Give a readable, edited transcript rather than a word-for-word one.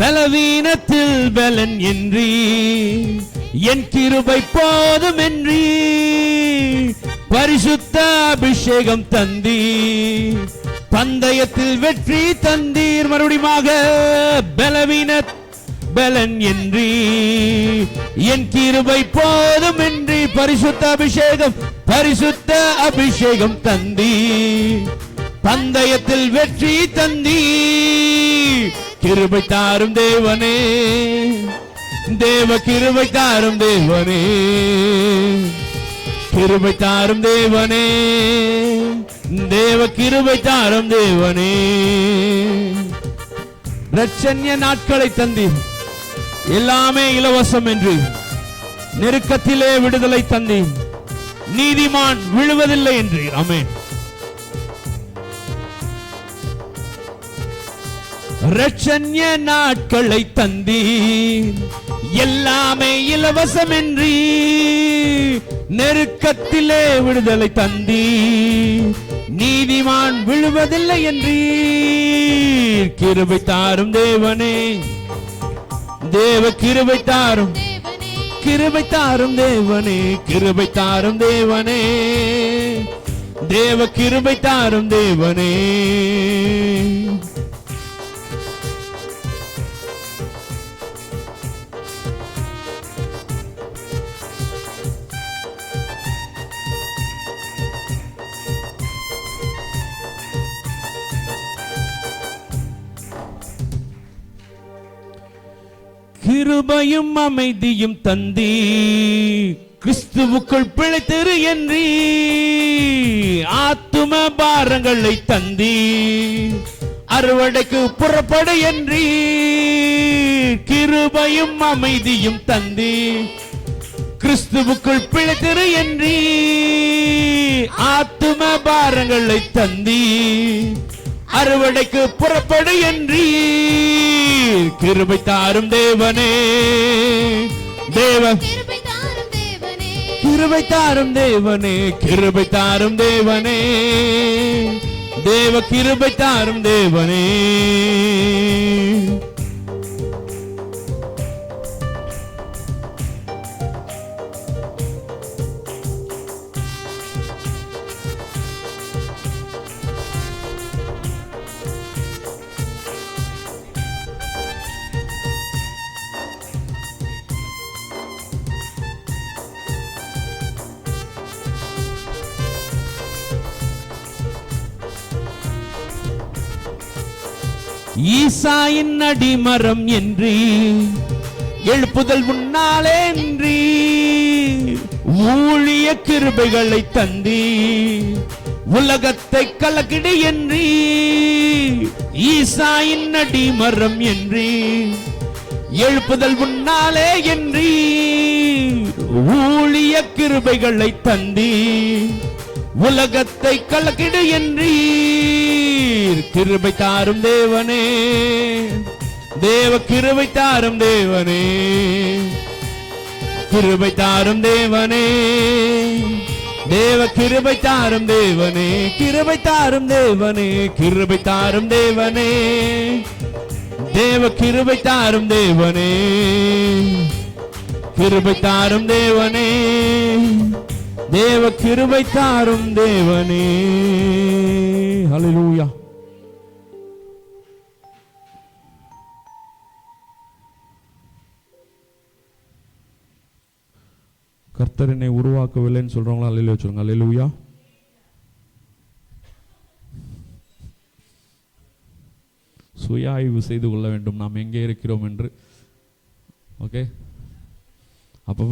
பலவீனத்தில் பலன் என்றி என் கிருபை போதும் என்றி பரிசுத்த அபிஷேகம் தந்தீர், பந்தயத்தில் வெற்றி தந்தீர். மறுபடியுமாக பலவீன பலன் என்றி என் கிருபை போதும் என்றி பரிசுத்த அபிஷேகம் தந்தீர், பந்தயத்தில் வெற்றி தந்தீர். கிருபை தாரும் தேவனே, தேவ கிருபை தாரும் தேவனே, கிருபை தாரும் தேவனே, தேவ கிருபை தாரும் தேவனே. ரட்சண்ய நாட்களை தந்தீர், எல்லாமே இலவசம் என்று நெருக்கத்திலே விடுதலை தந்தீர், நீதிமான் விழுவதில்லை என்று. ஆமென். ரட்சண்ய நாட்களை தந்தீர், எல்லாமே இலவசம் என்று நெருக்கத்திலே விடுதலை தந்தீர், நீதிமான் விழுவதில்லை என்று. கிருபை தாரும் தேவனே, தேவ கிருபை தாரும், கிருபை தாரும் தேவனே, கிருபை தாரும் தேவனே, தேவ கிருபை தாரும் தேவனே. கிருபையும் அமைதியும் தந்தீ, கிறிஸ்துவுக்குள் பிழைத்திரு என்றீ, ஆத்தும பாரங்களை தந்தீ, அறுவடைக்கு புறப்படு என்றீ. கிருபையும் அமைதியும் தந்தீ, கிறிஸ்துவுக்குள் பிழைத்திரு என்றீ, ஆத்தும பாரங்களை தந்தீ, அறுவடைக்கு புறப்படு என்றீ. கிருபை தாரும் தேவனே, தேவ கிருபை தாரும் தேவனே, கிருபை தாரும் தேவனே, கிருபை தாரும் தேவனே, தேவ கிருபை தாரும் தேவனே. ஈசாயின் அடிமரம் என்று எழுப்புதல் முன்னாலே என்று ஊழிய கிருபைகளை தந்தி உலகத்தை கலக்கிடு என்று ஈசாயின் அடிமரம் என்று எழுப்புதல் முன்னாலே என்று ஊழிய கிருபைகளை தந்தி உலகத்தை கலக்கிடு என்றீர். கிருபை தாரும் தேவனே, தேவ கிருபை தாரும் தேவனே, கிருபை தாரும் தேவனே, தேவ கிருபை தாரும் தேவனே, கிருபை தாரும் தேவனே, கிருபை தாரும் தேவனே, தேவ கிருபை தாரும் தேவனே, கிருபை தாரும் தேவனே, தேவ கிருபை தாரும் தேவனே. ஹல்லேலூயா. கர்த்தர் என்னை உருவாக்கவில்லைன்னு சொல்றவங்களா அல்லேலூயா சொல்லுங்க. அல்லேலூயா. சுய ஆய்வு செய்து கொள்ள வேண்டும் நாம் எங்கே இருக்கிறோம் என்று. ஓகே, அப்ப